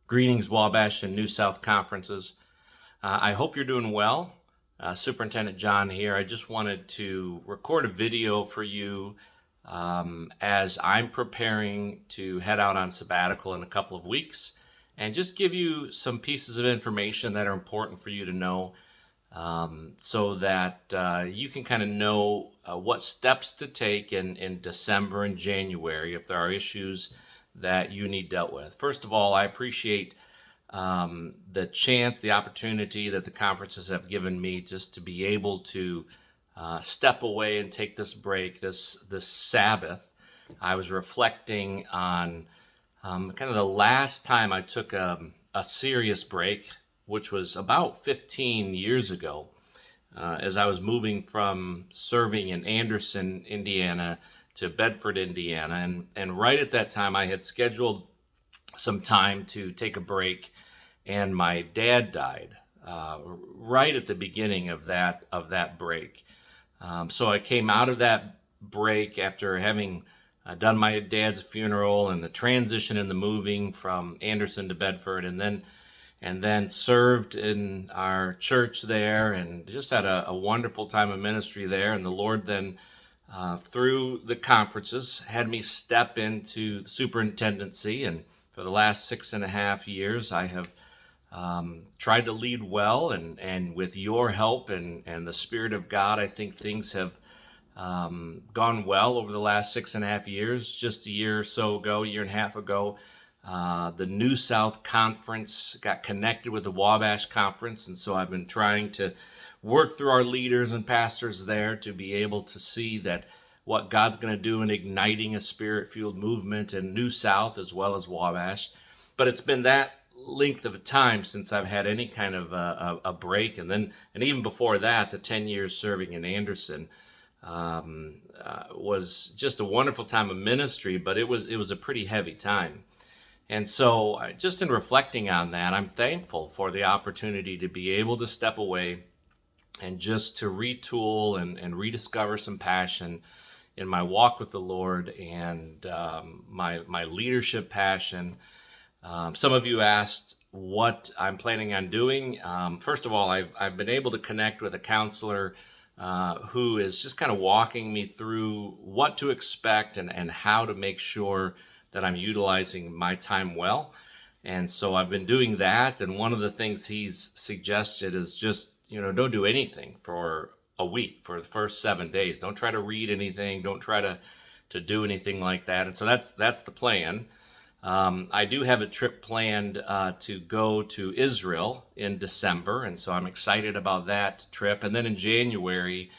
Greetings, Wabash and New South Conferences. I hope you're doing well. Superintendent John here. I just wanted to record a video for you as I'm preparing to head out on sabbatical in a couple of weeks, and just give you some pieces of information that are important for you to know, so that you can kind of know what steps to take in December and January if there are issues that you need dealt with. First of all, I appreciate the opportunity that the conferences have given me just to be able to step away and take this break, this Sabbath. I was reflecting on kind of the last time I took a serious break, which was about 15 years ago, as I was moving from serving in Anderson, Indiana, to Bedford, Indiana. And right at that time, I had scheduled some time to take a break, and my dad died right at the beginning of that break. So I came out of that break after having done my dad's funeral and the transition and the moving from Anderson to Bedford, and then served in our church there, and just had a wonderful time of ministry there. And the Lord then, through the conferences, had me step into the superintendency, and for the last 6.5 years, I have tried to lead well, and with your help and the Spirit of God, I think things have gone well over the last 6.5 years. Just a year and a half ago, the New South Conference got connected with the Wabash Conference, and so I've been trying to work through our leaders and pastors there to be able to see that what God's going to do in igniting a Spirit-fueled movement in New South as well as Wabash. But it's been that length of time since I've had any kind of a break, and even before that, the 10 years serving in Anderson was just a wonderful time of ministry, but it was a pretty heavy time. And so just in reflecting on that, I'm thankful for the opportunity to be able to step away and just to retool and rediscover some passion in my walk with the Lord and my leadership passion. Some of you asked what I'm planning on doing. First of all, I've been able to connect with a counselor who is just kind of walking me through what to expect and how to make sure that I'm utilizing my time well. And so I've been doing that. And one of the things he's suggested is just, don't do anything for a week, for the first 7 days. Don't try to read anything. Don't try to do anything like that. And so that's the plan. I do have a trip planned to go to Israel in December, and so I'm excited about that trip. And then in January,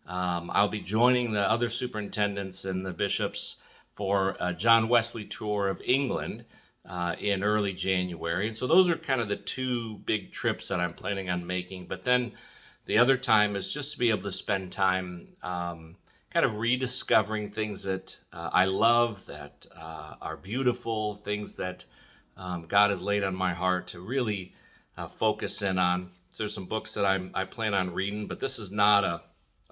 I'll be joining the other superintendents and the bishops for a John Wesley tour of England in early January. And so those are kind of the two big trips that I'm planning on making. But then the other time is just to be able to spend time kind of rediscovering things that I love, that are beautiful, things that God has laid on my heart to really focus in on. So there's some books that I plan on reading, but this is not a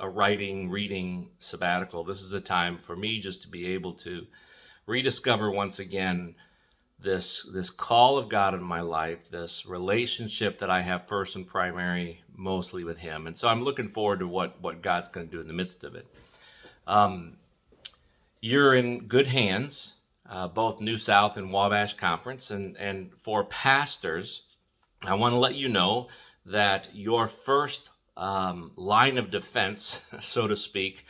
reading sabbatical. This is a time for me just to be able to rediscover once again this call of God in my life, this relationship that I have first and primary, mostly with Him. And so I'm looking forward to what God's going to do in the midst of it. You're in good hands, both New South and Wabash Conference. And for pastors, I want to let you know that your first line of defense, so to speak,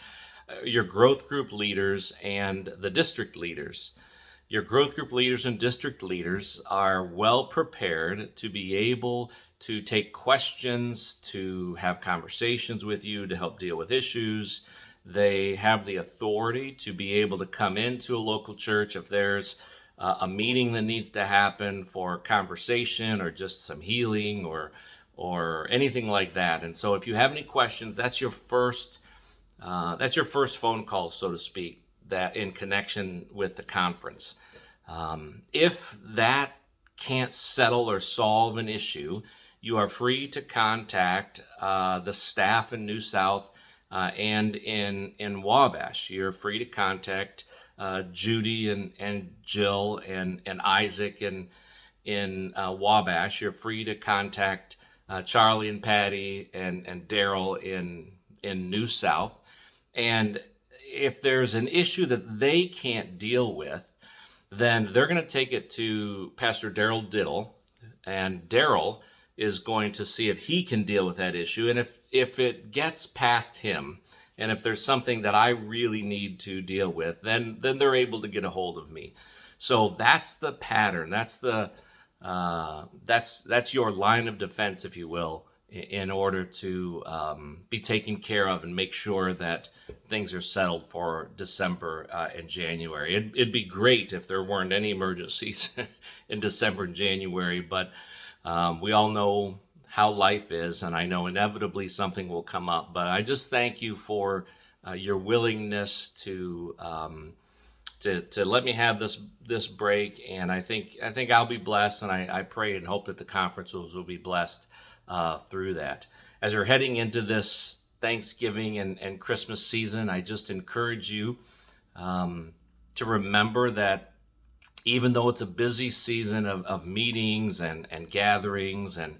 your growth group leaders and the district leaders. Your growth group leaders and district leaders are well prepared to be able to take questions, to have conversations with you, to help deal with issues. They have the authority to be able to come into a local church if there's a meeting that needs to happen for conversation or just some healing or anything like that. And so if you have any questions, that's your first phone call, so to speak, that in connection with the conference. If that can't settle or solve an issue, you are free to contact the staff in New South and in Wabash. You're free to contact Judy and Jill and Isaac in Wabash, you're free to contact Charlie and Patty and Daryl in New South. And if there's an issue that they can't deal with, then they're going to take it to Pastor Daryl Diddle, and Daryl is going to see if he can deal with that issue. And if it gets past him, and if there's something that I really need to deal with, then they're able to get a hold of me. So that's the pattern. That's that's your line of defense, if you will, in order to be taken care of and make sure that things are settled for December and January. It'd be great if there weren't any emergencies in December and January, but we all know how life is, and I know inevitably something will come up. But I just thank you for your willingness to let me have this break, and I think I'll be blessed, and I pray and hope that the conferences will be blessed through that. As you're heading into this Thanksgiving and Christmas season, I just encourage you to remember that even though it's a busy season of meetings and gatherings, and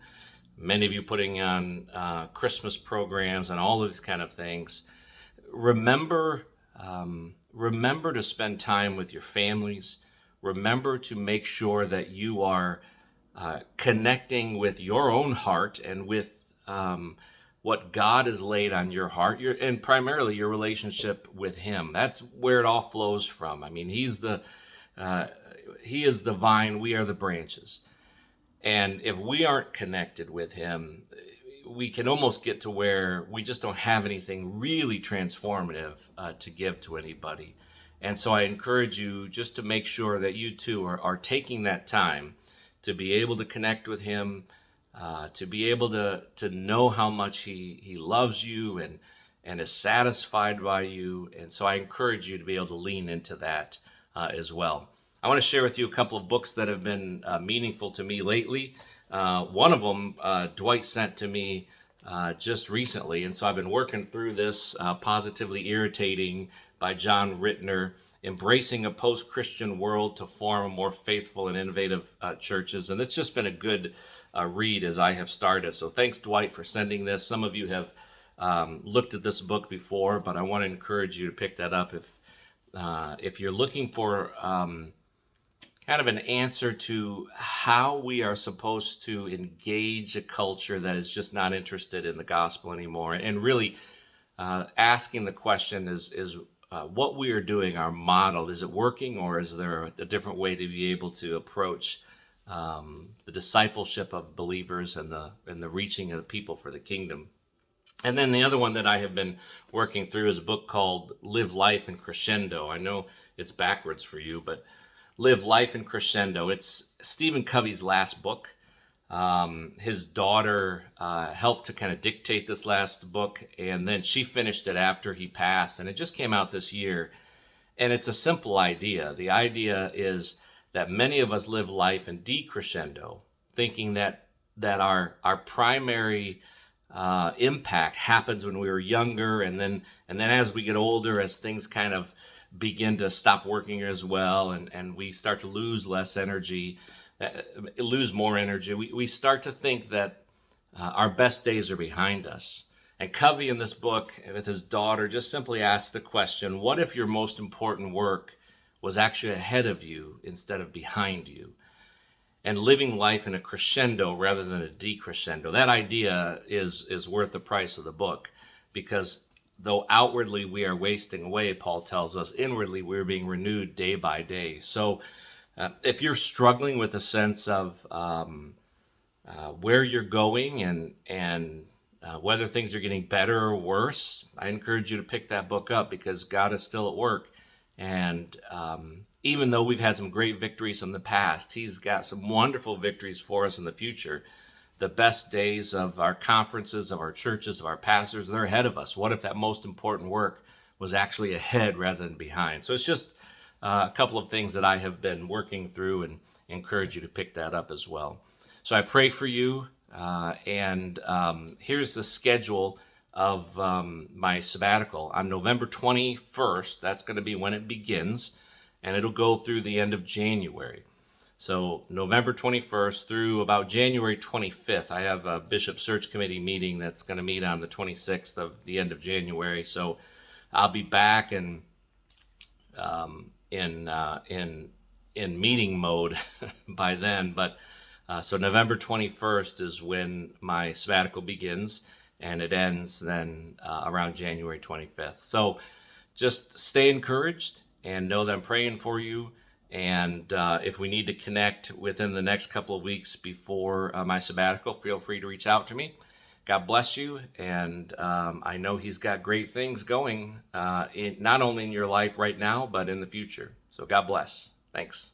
many of you putting on Christmas programs and all of these kind of things, remember to spend time with your families. Remember to make sure that you are connecting with your own heart and with what God has laid on your heart, and primarily your relationship with Him. That's where it all flows from. I mean, He is the vine, we are the branches. And if we aren't connected with Him, we can almost get to where we just don't have anything really transformative to give to anybody. And so I encourage you just to make sure that you too are taking that time to be able to connect with Him, to be able to know how much He loves you and is satisfied by you. And so I encourage you to be able to lean into that as well. I want to share with you a couple of books that have been meaningful to me lately. One of them, Dwight sent to me just recently, and so I've been working through this, Positively Irritating by John Rittner, Embracing a Post-Christian World to Form More Faithful and Innovative Churches. And it's just been a good read as I have started. So thanks, Dwight, for sending this. Some of you have looked at this book before, but I want to encourage you to pick that up if you're looking for kind of an answer to how we are supposed to engage a culture that is just not interested in the gospel anymore. And really asking the question is what we are doing, our model, is it working, or is there a different way to be able to approach the discipleship of believers and the reaching of the people for the kingdom? And then the other one that I have been working through is a book called Live Life in Crescendo. I know it's backwards for you, but Live Life in Crescendo. It's Stephen Covey's last book. His daughter helped to kind of dictate this last book, and then she finished it after he passed, and it just came out this year. And it's a simple idea. The idea is that many of us live life in decrescendo, thinking that our primary impact happens when we were younger, and then as we get older, as things kind of begin to stop working as well, and we start to lose less energy, lose more energy, we start to think that our best days are behind us. And Covey in this book with his daughter just simply asked the question, what if your most important work was actually ahead of you instead of behind you? And living life in a crescendo rather than a decrescendo. That idea is worth the price of the book, because though outwardly we are wasting away, Paul tells us, inwardly we're being renewed day by day. So if you're struggling with a sense of where you're going and whether things are getting better or worse, I encourage you to pick that book up, because God is still at work. And even though we've had some great victories in the past, He's got some wonderful victories for us in the future. The best days of our conferences, of our churches, of our pastors, they're ahead of us. What if that most important work was actually ahead rather than behind? So it's just a couple of things that I have been working through, and encourage you to pick that up as well. So I pray for you, and here's the schedule of my sabbatical. On November 21st, that's going to be when it begins, and it'll go through the end of January. So November 21st through about January 25th, I have a Bishop Search Committee meeting that's going to meet on the 26th of the end of January. So I'll be back um, in uh, in in meeting mode by then. But so November 21st is when my sabbatical begins, and it ends then around January 25th. So just stay encouraged and know that I'm praying for you. And if we need to connect within the next couple of weeks before my sabbatical, feel free to reach out to me. God bless you. And I know He's got great things going, not only in your life right now, but in the future. So God bless. Thanks.